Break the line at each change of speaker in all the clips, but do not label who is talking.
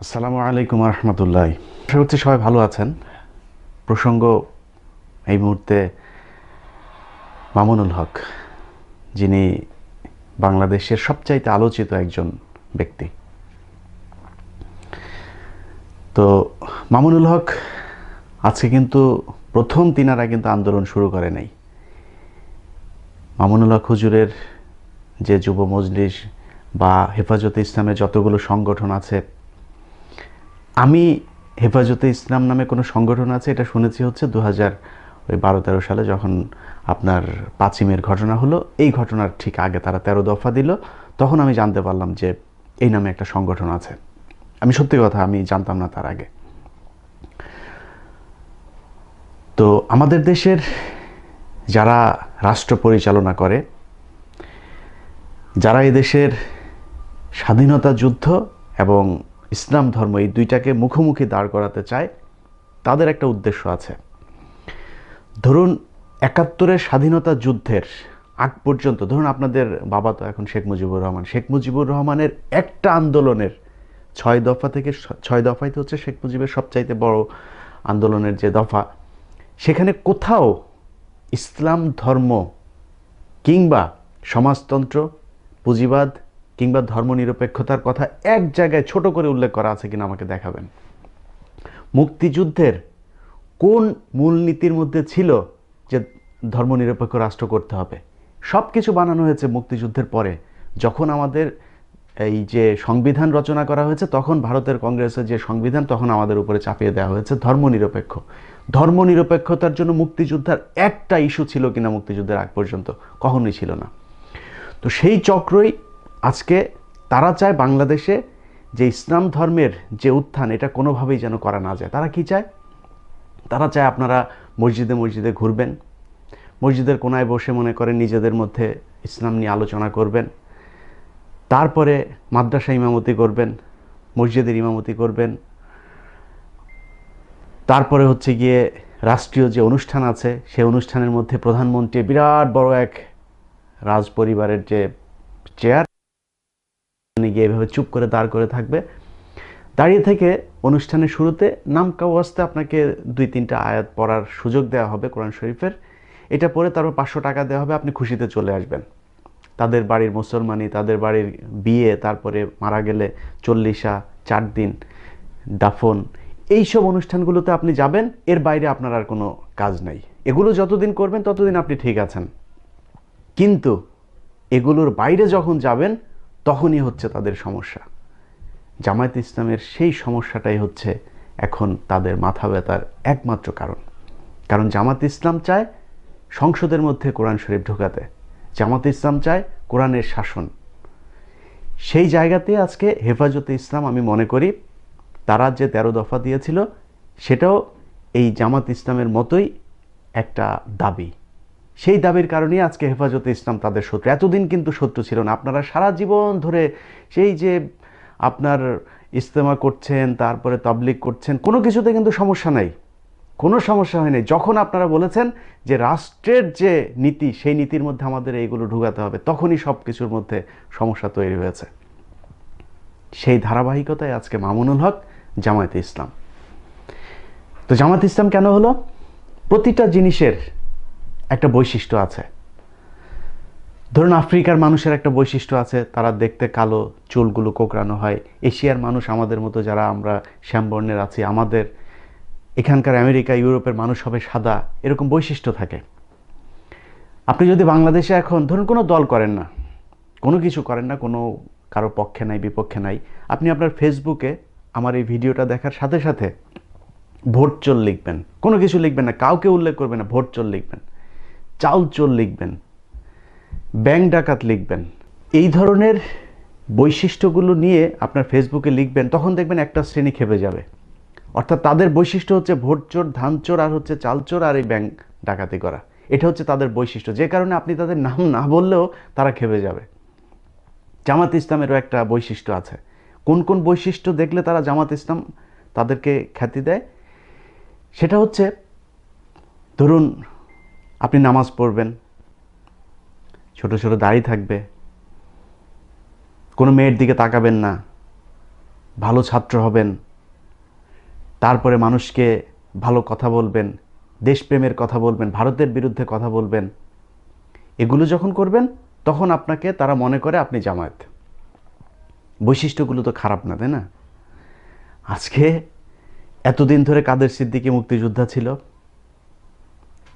আসসালামু আলাইকুম রহমতুল্লাহ। আশা করছি সবাই ভালো আছেন। প্রসঙ্গ এই মুহূর্তে মামুনুল হক, যিনি বাংলাদেশের সবচাইতে আলোচিত একজন ব্যক্তি। তো মামুনুল হক আজকে কিন্তু প্রথম তিনারা কিন্তু আন্দোলন শুরু করে নাই। মামুনুল হক হুজুরের যে যুব মজলিস বা হেফাজতে ইসলামের যতগুলো সংগঠন আছে, আমি হেফাজতে ইসলাম নামে কোনো সংগঠন আছে এটা শুনেছি হচ্ছে 2012-13 সালে, যখন আপনার 5ই মের ঘটনা হলো। এই ঘটনার ঠিক আগে তারা 13 দফা দিল, তখন আমি জানতে পারলাম যে এই নামে একটা সংগঠন আছে। আমি সত্যি কথা আমি জানতাম না তার আগে। তো আমাদের দেশের যারা রাষ্ট্র পরিচালনা করে, যারা এই দেশের স্বাধীনতা যুদ্ধ এবং ইসলাম ধর্ম এই দুইটাকে মুখোমুখি দাঁড় করাতে চায়, তাদের একটা উদ্দেশ্য আছে। ধরুন 71-এর স্বাধীনতা যুদ্ধের আগ পর্যন্ত, ধরুন আপনাদের বাবা তো এখন শেখ মুজিবুর রহমান, শেখ মুজিবুর রহমানের একটা আন্দোলনের 6 দফা থেকে 6 দফাই তো হচ্ছে শেখ মুজিবের সবচাইতে বড় আন্দোলনের যে দফা, সেখানে কোথাও ইসলাম ধর্ম কিংবা সমাজতন্ত্র, পুঁজিবাদ কিংবা ধর্মনিরপেক্ষতার কথা এক জায়গায় ছোট করে উল্লেখ করা আছে কিনা আমাকে দেখাবেন। মুক্তিযুদ্ধের কোন মূলনীতির মধ্যে ছিল যে ধর্মনিরপেক্ষ রাষ্ট্র করতে হবে? সব কিছু বানানো হয়েছে মুক্তিযুদ্ধের পরে, যখন আমাদের এই যে সংবিধান রচনা করা হয়েছে, তখন ভারতের কংগ্রেসের যে সংবিধান, তখন আমাদের উপরে চাপিয়ে দেওয়া হয়েছে ধর্মনিরপেক্ষ। ধর্মনিরপেক্ষতার জন্য মুক্তিযুদ্ধের একটা ইস্যু ছিল কিনা মুক্তিযুদ্ধের আগ পর্যন্ত? কখনোই ছিল না। তো সেই চক্রই আজকে তারা চায় বাংলাদেশে যে ইসলাম ধর্মের যে উত্থান, এটা কোনোভাবেই যেন করা না যায়। তারা কি চায়? তারা চায় আপনারা মসজিদে মসজিদে ঘুরবেন, মসজিদের কোনায় বসে মনে করেন নিজেদের মধ্যে ইসলাম নিয়ে আলোচনা করবেন, তারপরে মাদ্রাসা ইমামতি করবেন, মসজিদের ইমামতি করবেন, তারপরে হচ্ছে গিয়ে রাষ্ট্রীয় যে অনুষ্ঠান আছে সেই অনুষ্ঠানের মধ্যে প্রধানমন্ত্রী বিরাট বড় এক রাজ পরিবারের যে চেয়ার গিয়ে এভাবে চুপ করে দাঁড় করে থাকবে, দাঁড়িয়ে থেকে অনুষ্ঠানের শুরুতে নামকাওয়াস্তে আপনাকে 2-3টা আয়াত পড়ার সুযোগ দেওয়া হবে কোরআন শরীফের। এটা পড়ে তারপর 500 টাকা দেওয়া হবে, আপনি খুশিতে চলে আসবেন। তাদের বাড়ির মুসলমানি, তাদের বাড়ির বিয়ে, তারপরে মারা গেলে 40 4 দিন দাফন, এইসব অনুষ্ঠানগুলোতে আপনি যাবেন। এর বাইরে আপনার আর কোনো কাজ নাই। এগুলো যতদিন করবেন ততদিন আপনি ঠিক আছেন, কিন্তু এগুলোর বাইরে যখন যাবেন তখনই হচ্ছে তাদের সমস্যা। জামায়াত ইসলামের সেই সমস্যাটাই হচ্ছে এখন তাদের মাথা ব্যথার একমাত্র কারণ। কারণ জামায়াত ইসলাম চায় সংসদের মধ্যে কোরআন শরীফ ঢোকাতে, জামায়াত ইসলাম চায় কোরআনের শাসন। সেই জায়গাতে আজকে হেফাজতে ইসলাম, আমি মনে করি তারা যে 13 দফা দিয়েছিল সেটাও এই জামায়াত ইসলামের মতোই একটা দাবি। সেই দাবির কারণেই আজকে হেফাজতে ইসলাম তাদের শত্রু। এতদিন কিন্তু শত্রু ছিল না। আপনারা সারা জীবন ধরে সেই যে আপনার ইজতেমা করছেন, তারপরে তাবলীগ করছেন, কোনো কিছুতে কিন্তু সমস্যা নাই, কোনো সমস্যা হয়নি। যখন আপনারা বলেছেন যে রাষ্ট্রের যে নীতি, সেই নীতির মধ্যে আমাদের এইগুলো ঢুকাতে হবে, তখনই সব কিছুর মধ্যে সমস্যা তৈরি হয়েছে। সেই ধারাবাহিকতায় আজকে মামুনুল হক, জামায়াতে ইসলাম। তো জামায়াতে ইসলাম কেন হলো? প্রতিটা জিনিসের একটা বৈশিষ্ট্য আছে। ধরুন আফ্রিকার মানুষের একটা বৈশিষ্ট্য আছে, তারা দেখতে কালো, চুলগুলো কোঁকড়ানো হয়। এশিয়ার মানুষ আমাদের মতো যারা আমরা শ্যামবর্ণের আছি, আমাদের এখানকার আমেরিকা ইউরোপের মানুষ হবে সাদা, এরকম বৈশিষ্ট্য থাকে। আপনি যদি বাংলাদেশে এখন ধরুন কোনো দল করেন না, কোনো কিছু করেন না, কোনো কারো পক্ষে নাই বিপক্ষে নাই, আপনি আপনার ফেসবুকে আমার এই ভিডিওটা দেখার সাথে সাথে ভোট চোর লিখবেন, কোনো কিছু লিখবেন না, কাউকে উল্লেখ করবেন না, ভোট চোর লিখবেন, চাল চোর লিখবেন, ব্যাংক ডাকাত লিখবেন, এই ধরনের বৈশিষ্ট্যগুলো নিয়ে আপনার ফেসবুকে লিখবেন, তখন দেখবেন একটা শ্রেণী খেপে যাবে। অর্থাৎ তাদের বৈশিষ্ট্য হচ্ছে ভোট চোর, ধান চোর, আর হচ্ছে চাল চোর, আর এই ব্যাংক ডাকাতি করা। এটা হচ্ছে তাদের বৈশিষ্ট্য, যে কারণে আপনি তাদের নাম না বললেও তারা খেপে যাবে। জামাত ইসলামেরও একটা বৈশিষ্ট্য আছে। কোন কোন বৈশিষ্ট্য দেখলে তারা জামাত ইসলাম তাদেরকে খ্যাতি দেয়? সেটা হচ্ছে, ধরুন আপনি নামাজ পড়বেন, ছোট ছোট দাড়ি থাকবে, কোনো মেয়ের দিকে তাকাবেন না, ভালো ছাত্র হবেন, তারপরে মানুষকে ভালো কথা বলবেন, দেশপ্রেমের কথা বলবেন, ভারতের বিরুদ্ধে কথা বলবেন, এগুলো যখন করবেন তখন আপনাকে তারা মনে করে আপনি জামায়াত। বৈশিষ্ট্যগুলো তো খারাপ না, তাই না? আজকে এতদিন ধরে কাদের সিদ্দিকী মুক্তিযোদ্ধা ছিল,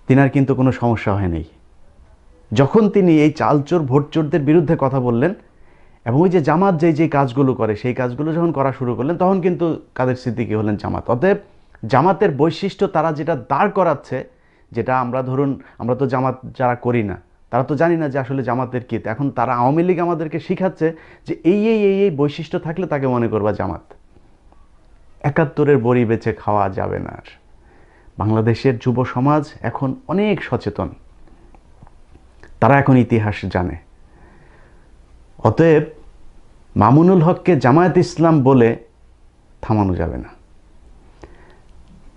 তিনার কিন্তু কোনো সমস্যা হয়নি। যখন তিনি এই চালচোর ভোটচোরদের বিরুদ্ধে কথা বললেন এবং ওই যে জামাত যে কাজগুলো করে সেই কাজগুলো যখন করা শুরু করলেন, তখন কিন্তু কাদের সিদ্দিকী হলেন জামাত। অতএব জামাতের বৈশিষ্ট্য তারা যেটা দাঁড় করাচ্ছে, যেটা আমরা তো জামাত যারা করি না তারা তো জানি না যে আসলে জামাতের কী। এখন তারা আওয়ামী লীগ আমাদেরকে শিখাচ্ছে যে এই বৈশিষ্ট্য থাকলে তাকে মনে করবা জামাত। ৭১-এর বড়ি বেচে খাওয়া যাবে না আর। বাংলাদেশের যুব সমাজ এখন অনেক সচেতন, তারা এখন ইতিহাস জানে। অতএব মামুনুল হককে জামায়াত ইসলাম বলে থামানো যাবে না।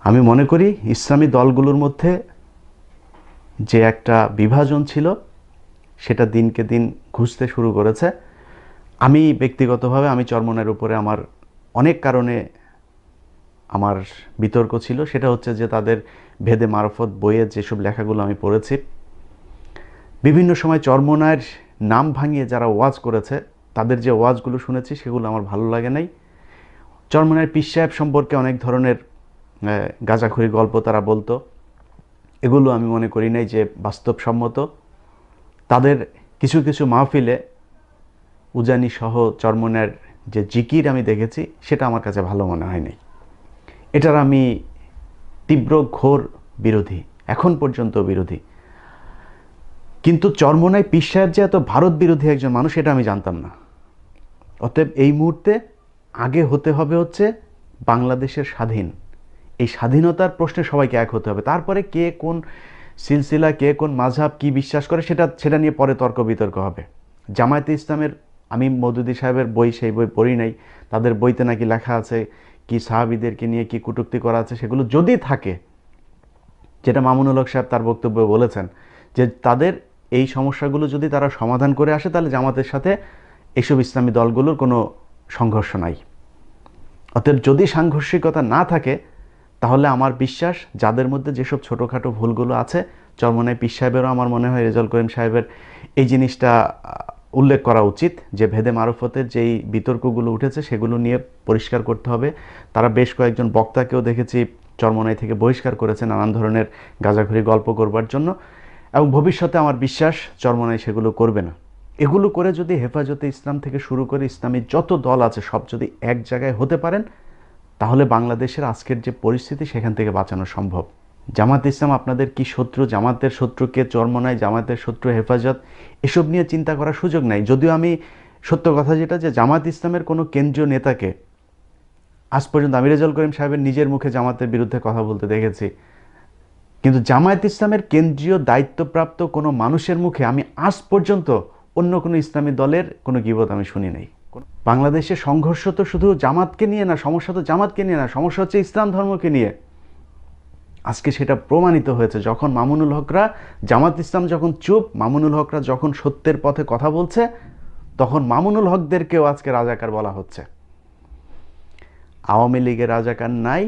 আমি মনে করি ইসলামী দলগুলোর মধ্যে যে একটা বিভাজন ছিল সেটা দিনকে দিন ঘুচতে শুরু করেছে। আমি ব্যক্তিগতভাবে চরমনের উপরে আমার অনেক কারণে আমার বিতর্ক ছিল। সেটা হচ্ছে যে তাদের ভেদে মারফত বইয়ের যেসব লেখাগুলো আমি পড়েছি, বিভিন্ন সময় চরমনায়ের নাম ভাঙিয়ে যারা ওয়াজ করেছে তাদের যে ওয়াজগুলো শুনেছি সেগুলো আমার ভালো লাগে নাই। চরমনায়ের পীর সাহেব সম্পর্কে অনেক ধরনের গাঁজাখুরি গল্প তারা বলতো, এগুলো আমি মনে করি নাই যে বাস্তবসম্মত। তাদের কিছু কিছু মাহফিলে উজানি সহ চরমনায়ের যে জিকির আমি দেখেছি সেটা আমার কাছে ভালো মনে হয়নি। এটার আমি তীব্র ঘোর বিরোধী, এখন পর্যন্ত বিরোধী। কিন্তু চরমনায় পীর সাহেব যে এত ভারত বিরোধী একজন মানুষ এটা আমি জানতাম না। অতএব এই মুহূর্তে আগে হতে হবে হচ্ছে বাংলাদেশের স্বাধীন, এই স্বাধীনতার প্রশ্নে সবাইকে এক হতে হবে। তারপরে কে কোন সিলসিলা, কে কোন মাযহাব কি বিশ্বাস করে সেটা নিয়ে পরে তর্ক বিতর্ক হবে। জামায়াতে ইসলামের আমি মওদুদী সাহেবের সেই বই পড়ি নাই। তাদের বইতে নাকি লেখা আছে কি সাহাবীদেরকে নিয়ে কি কটূক্তি করা আছে, সেগুলো যদি থাকে, যেটা মামুনুল হক সাহেব তার বক্তব্যে বলেছেন যে তাদের এই সমস্যাগুলো যদি তারা সমাধান করে আসে তাহলে জামাতের সাথে এইসব ইসলামী দলগুলোর কোনো সংঘর্ষ নাই। অতএব যদি সাংঘর্ষিকতা না থাকে তাহলে আমার বিশ্বাস যাদের মধ্যে যেসব ছোটোখাটো ভুলগুলো আছে, চরমনায় পীর সাহেবেরও আমার মনে হয় রেজাউল করিম সাহেবের এই জিনিসটা উল্লেখ করা উচিত যে ভেদে মারফতের যেই বিতর্কগুলো উঠেছে সেগুলো নিয়ে পরিষ্কার করতে হবে। তারা বেশ কয়েকজন বক্তাকেও দেখেছি চরমনাই থেকে বহিষ্কার করেছে নানান ধরনের গাঁজাখুরি গল্প করবার জন্য, এবং ভবিষ্যতে আমার বিশ্বাস চরমনাই সেগুলো করবে না। এগুলো করে যদি হেফাজতে ইসলাম থেকে শুরু করে ইসলামী যত দল আছে সব যদি এক জায়গায় হতে পারেন তাহলে বাংলাদেশের আজকের যে পরিস্থিতি সেখান থেকে বাঁচানো সম্ভব। জামাত ইসলাম আপনাদের কি শত্রু, জামাতের শত্রুকে চরমনাই, জামাতের শত্রু হেফাজত, এসব নিয়ে চিন্তা করার সুযোগ নাই। যদিও আমি সত্য কথা যেটা যে জামাত ইসলামের কোনো কেন্দ্রীয় নেতাকে আজ পর্যন্ত আমি রেজাউল করিম সাহেবের নিজের মুখে জামাতের বিরুদ্ধে কথা বলতে দেখেছি, কিন্তু জামায়াত ইসলামের কেন্দ্রীয় দায়িত্বপ্রাপ্ত কোনো মানুষের মুখে আমি আজ পর্যন্ত অন্য কোনো ইসলামী দলের কোনো গীবত আমি শুনি নাই। বাংলাদেশে সংঘর্ষ তো শুধু জামাতকে নিয়ে না, সমস্যা তো জামাতকে নিয়ে না, সমস্যা হচ্ছে ইসলাম ধর্মকে নিয়ে। আজকে সেটা প্রমাণিত হয়েছে যখন মামুনুল হকরা, জামাত ইসলাম যখন চুপ, মামুনুল হকরা যখন সত্যের পথে কথা বলছে, তখন মামুনুল হকদেরকেও আজকে রাজাকার বলা হচ্ছে। আওয়ামী লীগের রাজাকার নাই,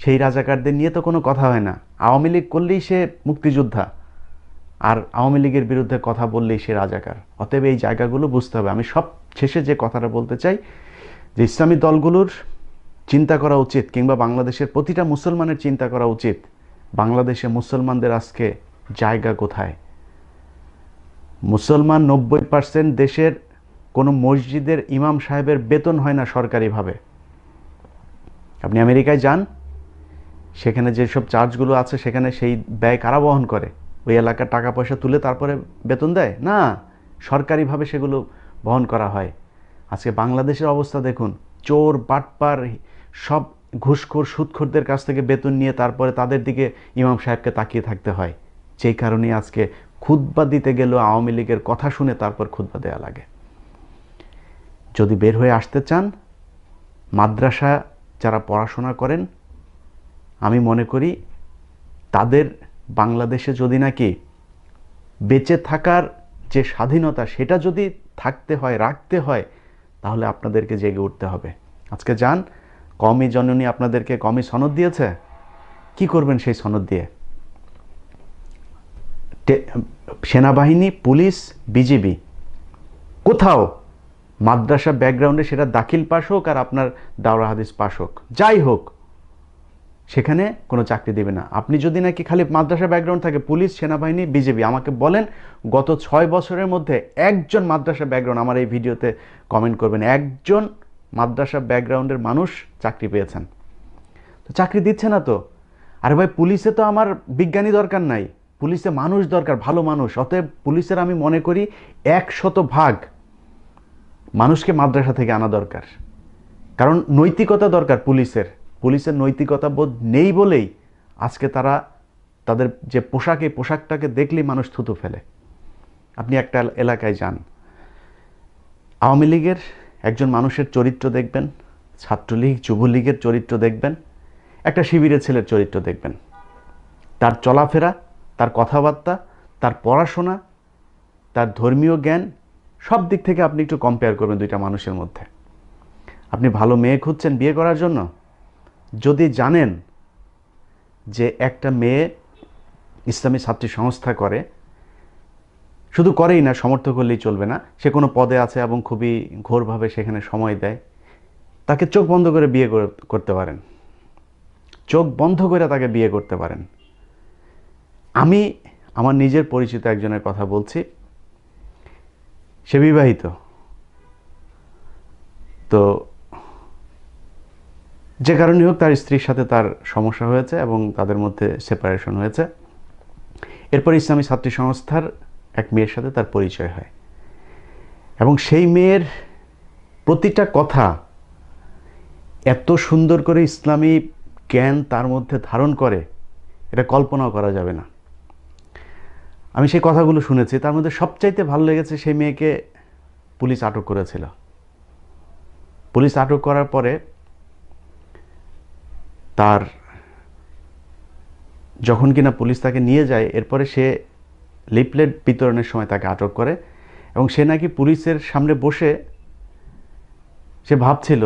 সেই রাজাকারদের নিয়ে তো কোনো কথা হয় না। আওয়ামী লীগ করলেই সে মুক্তিযোদ্ধা, আর আওয়ামী লীগের বিরুদ্ধে কথা বললেই সে রাজাকার। অতএব এই জায়গাগুলো বুঝতে হবে। আমি সব শেষে যে কথাটা বলতে চাই যে ইসলামী দলগুলোর চিন্তা করা উচিত, কিংবা বাংলাদেশের প্রতিটা মুসলমানের চিন্তা করা উচিত বাংলাদেশে মুসলমানদের আজকে জায়গা কোথায়। মুসলমান 90% দেশের কোনো মসজিদের ইমাম সাহেবের বেতন হয় না সরকারিভাবে। আপনি আমেরিকায় যান, সেখানে যেসব চার্জগুলো আছে সেখানে সেই ব্যয় কারা বহন করে? ওই এলাকার টাকা পয়সা তুলে তারপরে বেতন দেয় না, সরকারিভাবে সেগুলো বহন করা হয়। আজকে বাংলাদেশের অবস্থা দেখুন, চোর বাটপার সব ঘুষখোর সুদখোরদের কাছ থেকে বেতন নিয়ে তারপরে তাদের দিকে ইমাম সাহেবকে তাকিয়ে থাকতে হয়। যেই কারণে আজকে খুতবা দিতে গেলেও আওয়ামী লীগের কথা শুনে তারপর খুতবা দেওয়া লাগে। যদি বের হয়ে আসতে চান, মাদ্রাসা যারা পড়াশোনা করেন, আমি মনে করি তাদের বাংলাদেশে যদি নাকি বেঁচে থাকার যে স্বাধীনতা সেটা যদি থাকতে হয়, রাখতে হয়, তাহলে আপনাদেরকে জেগে উঠতে হবে। আজকে যান, কওমি জননী আপনাদেরকে কওমি সনদ দিয়েছে, কি করবেন সেই সনদ দিয়ে? সেনাবাহিনী, পুলিশ, বিজিবি, কোথাও মাদ্রাসা ব্যাকগ্রাউন্ডে, সেটা দাখিল পাস হোক আর আপনার দাওরা হাদিস পাস হোক, যাই হোক, সেখানে কোনো চাকরি দেবে না। আপনি যদি নাকি খালি মাদ্রাসা ব্যাকগ্রাউন্ড থাকে, পুলিশ, সেনাবাহিনী, বিজেপি, আমাকে বলেন গত 6 বছরের মধ্যে একজন মাদ্রাসা ব্যাকগ্রাউন্ড, আমার এই ভিডিওতে কমেন্ট করবেন, একজন মাদ্রাসা ব্যাকগ্রাউন্ডের মানুষ চাকরি পেয়েছেন। তো চাকরি দিচ্ছে না তো। আরে ভাই, পুলিশে তো আমার বিজ্ঞানী দরকার নাই, পুলিশে মানুষ দরকার, ভালো মানুষ। অতএব পুলিশের আমি মনে করি 100% মানুষকে মাদ্রাসা থেকে আনা দরকার। কারণ নৈতিকতা দরকার পুলিশের। পুলিশের নৈতিকতা বোধ নেই বলেই আজকে তারা তাদের যে পোশাক, এই পোশাকটাকে দেখলেই মানুষ থুতু ফেলে। আপনি একটা এলাকায় যান, আওয়ামী লীগের একজন মানুষের চরিত্র দেখবেন, ছাত্রলীগ, যুবলীগের চরিত্র দেখবেন, একটা শিবিরের ছেলের চরিত্র দেখবেন, তার চলাফেরা, তার কথাবার্তা, তার পড়াশোনা, তার ধর্মীয় জ্ঞান, সব দিক থেকে আপনি একটু কম্পেয়ার করবেন দুইটা মানুষের মধ্যে। আপনি ভালো মেয়ে খুঁজছেন বিয়ে করার জন্য, যদি জানেন যে একটা মেয়ে ইসলামী ছাত্রী সংস্থা করে, শুধু করেই না, সমর্থক করলেই চলবে না, সে কোনো পদে আছে এবং খুবই ঘোরভাবে সেখানে সময় দেয়, তাকে চোখ বন্ধ করে বিয়ে করতে পারেন, চোখ বন্ধ করে তাকে বিয়ে করতে পারেন। আমি আমার নিজের পরিচিত একজনের কথা বলছি, সে বিবাহিত। তো যে কারণে হোক তার স্ত্রীর সাথে তার সমস্যা হয়েছে এবং তাদের মধ্যে সেপারেশন হয়েছে। এরপর ইসলামী ছাত্রী সংস্থার এক মেয়ের সাথে তার পরিচয় হয় এবং সেই মেয়ের প্রতিটা কথা এত সুন্দর করে ইসলামী জ্ঞান তার মধ্যে ধারণ করে, এটা কল্পনাও করা যাবে না। আমি সেই কথাগুলো শুনেছি, তার মধ্যে সবচাইতে ভালো লেগেছে সেই মেয়েকে পুলিশ আটক করেছিল। পুলিশ আটক করার পরে তার যখন কিনা পুলিশ তাকে নিয়ে যায়, এরপরে সে লিফলেট বিতরণের সময় তাকে আটক করে এবং সে নাকি পুলিশের সামনে বসে সে ভাবছিল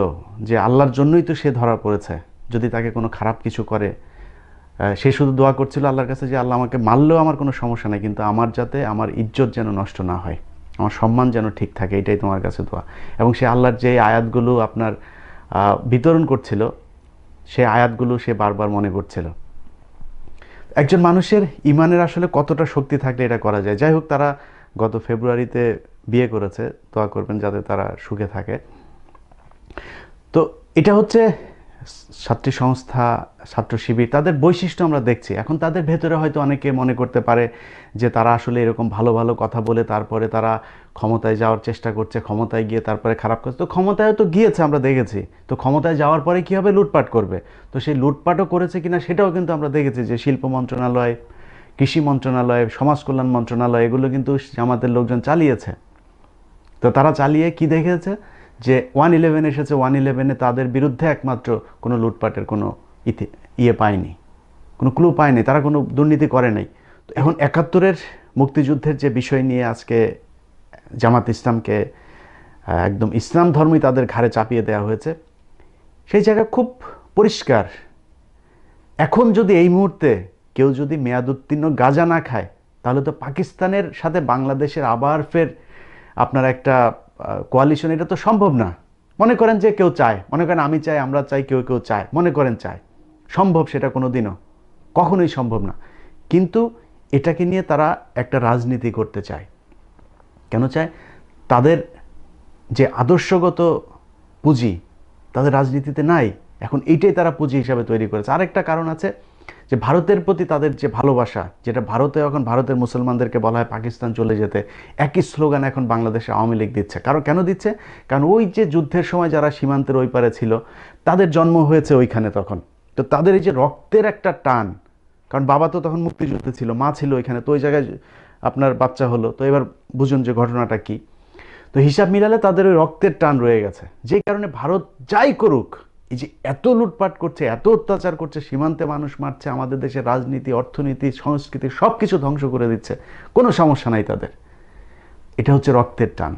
যে আল্লাহর জন্যই তো সে ধরা পড়েছে, যদি তাকে কোনো খারাপ কিছু করে। সে শুধু দোয়া করছিল আল্লাহর কাছে যে আল্লাহ আমাকে মারলেও আমার কোনো সমস্যা নেই, কিন্তু আমার যাতে আমার ইজ্জত যেন নষ্ট না হয়, আমার সম্মান যেন ঠিক থাকে, এটাই তোমার কাছে দোয়া। এবং সে আল্লাহর যে আয়াতগুলো আপনার বিতরণ করছিল, সে আয়াতগুলো সে বারবার মনে করছিল। একজন মানুষের ইমানের আসলে কতটা শক্তি থাকলে এটা করা যায়। যাই হোক, তারা গত ফেব্রুয়ারিতে বিয়ে করেছে, দোয়া করবেন যাতে তারা সুখে থাকে। তো এটা হচ্ছে ছাত্রী সংস্থা, ছাত্র শিবির, তাদের বৈশিষ্ট্য আমরা দেখছি। এখন তাদের ভেতরে হয়তো অনেকে মনে করতে পারে যে তারা আসলে এরকম ভালো ভালো কথা বলে তারপরে তারা ক্ষমতায় যাওয়ার চেষ্টা করছে, ক্ষমতায় গিয়ে তারপরে খারাপ করছে। তো ক্ষমতায় তো গিয়েছে, আমরা দেখেছি। তো ক্ষমতায় যাওয়ার পরে কী হবে, লুটপাট করবে। তো সেই লুটপাটও করেছে কিনা সেটাও কিন্তু আমরা দেখেছি, যে শিল্প মন্ত্রণালয়, কৃষি মন্ত্রণালয়, সমাজ কল্যাণ মন্ত্রণালয়, এগুলো কিন্তু জামাতের লোকজন চালিয়েছে। তো তারা চালিয়ে কি দেখেছে, যে 1/11 এসেছে, 1/11-এ তাদের বিরুদ্ধে একমাত্র কোনো লুটপাটের কোনো পায়নি, কোনো ক্লু পায়নি, তারা কোনো দুর্নীতি করে নাই। তো এখন 71-এর মুক্তিযুদ্ধের যে বিষয় নিয়ে আজকে জামাত ইসলামকে একদম ইসলাম ধর্মই তাদের ঘাড়ে চাপিয়ে দেওয়া হয়েছে, সেই জায়গা খুব পরিষ্কার। এখন যদি এই মুহূর্তে কেউ যদি মেয়াদ উত্তীর্ণ গাঁজা না খায়, তাহলে তো পাকিস্তানের সাথে বাংলাদেশের আবার ফের আপনার একটা কোয়ালিশন, এটা তো সম্ভব না। মনে করেন যে কেউ চায়, মনে করেন আমি চাই, আমরা চাই, কেউ কেউ চায়, মনে করেন চায়, সম্ভব সেটা কোনো দিনও, কখনোই সম্ভব না। কিন্তু এটাকে নিয়ে তারা একটা রাজনীতি করতে চায়। কেন চায়? তাদের যে আদর্শগত পুঁজি তাদের রাজনীতিতে নাই, এখন এইটাই তারা পুঁজি হিসাবে তৈরি করেছে। আরেকটা কারণ আছে, যে ভারতের প্রতি তাদের যে ভালোবাসা, যেটা ভারতে এখন ভারতের মুসলমানদেরকে বলা হয় পাকিস্তান চলে যেতে, একই স্লোগান এখন বাংলাদেশে আওয়ামী লীগ দিচ্ছে। কেন দিচ্ছে? কারণ ওই যে যুদ্ধের সময় যারা সীমান্তের ওই পারে ছিল, তাদের জন্ম হয়েছে ওইখানে তখন। তো তাদের এই যে রক্তের একটা টান, কারণ বাবা তো তখন মুক্তিযুদ্ধে ছিল, মা ছিল ওইখানে, তো ওই জায়গায় আপনার বাচ্চা হলো। তো এবার বুঝুন যে ঘটনাটা কি। তো হিসাব মিলালে তাদের ওই রক্তের টান রয়ে গেছে, যেই কারণে ভারত যাই করুক, এই যে এত লুটপাট করছে, এত অত্যাচার করছে, সীমান্তে মানুষ মারছে, আমাদের দেশের রাজনীতি, অর্থনীতি, সংস্কৃতি সব কিছু ধ্বংস করে দিচ্ছে, কোনো সমস্যা নাই তাদের। এটা হচ্ছে রক্তের টান।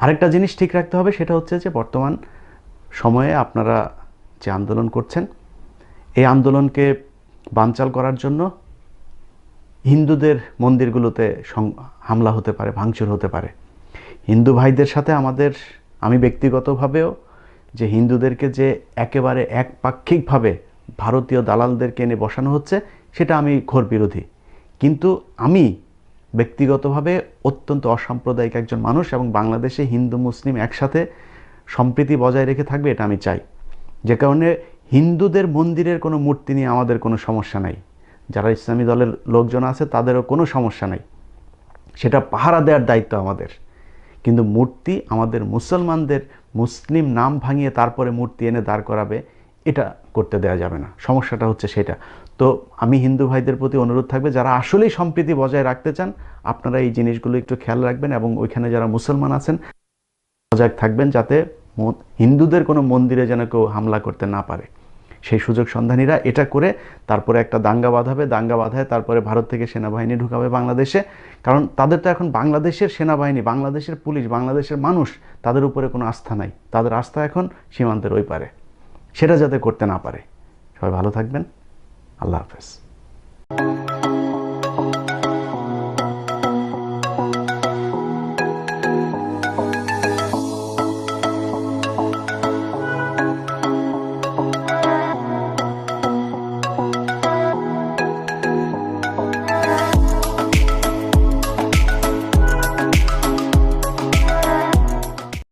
আরেকটা জিনিস ঠিক রাখতে হবে, সেটা হচ্ছে যে বর্তমান সময়ে আপনারা যে আন্দোলন করছেন, এই আন্দোলনকে বানচাল করার জন্য হিন্দুদের মন্দিরগুলোতে হামলা হতে পারে, ভাঙচুর হতে পারে। হিন্দু ভাইদের সাথে আমি ব্যক্তিগতভাবেও যে হিন্দুদেরকে যে একেবারে একপাক্ষিকভাবে ভারতীয় দালালদেরকে এনে বসানো হচ্ছে, সেটা আমি ঘোর বিরোধী। কিন্তু আমি ব্যক্তিগতভাবে অত্যন্ত অসাম্প্রদায়িক একজন মানুষ, এবং বাংলাদেশে হিন্দু মুসলিম একসাথে সম্প্রীতি বজায় রেখে থাকবে, এটা আমি চাই। যে কারণে হিন্দুদের মন্দিরের কোনো মূর্তি নিয়ে আমাদের কোনো সমস্যা নাই। যারা ইসলামী দলের লোকজন আছে তাদেরও কোনো সমস্যা নাই, সেটা পাহারা দেওয়ার দায়িত্ব আমাদের। কিন্তু মূর্তি আমাদের মুসলমানদের মুসলিম নাম ভাঙিয়ে তারপরে মূর্তি এনে দাঁড় করাবে, এটা করতে দেওয়া যাবে না। সমস্যাটা হচ্ছে সেটা। তো আমি হিন্দু ভাইদের প্রতি অনুরোধ থাকবে, যারা আসলেই সম্প্রীতি বজায় রাখতে চান, আপনারা এই জিনিসগুলো একটু খেয়াল রাখবেন, এবং ওইখানে যারা মুসলমান আছেন সজাগ থাকবেন, যাতে হিন্দুদের কোনো মন্দিরে যেন কেউ হামলা করতে না পারে। সেই সুযোগ সন্ধানীরা এটা করে তারপরে একটা দাঙ্গা বাঁধাবে, দাঙ্গা বাঁধায় তারপরে ভারত থেকে সেনাবাহিনী ঢুকাবে বাংলাদেশে। কারণ তাদের তো এখন বাংলাদেশের সেনাবাহিনী, বাংলাদেশের পুলিশ, বাংলাদেশের মানুষ, তাদের উপরে কোনো আস্থা নাই। তাদের আস্থা এখন সীমান্তের ওই পারে। সেটা যাতে করতে না পারে। সবাই ভালো থাকবেন। আল্লাহ হাফেজ।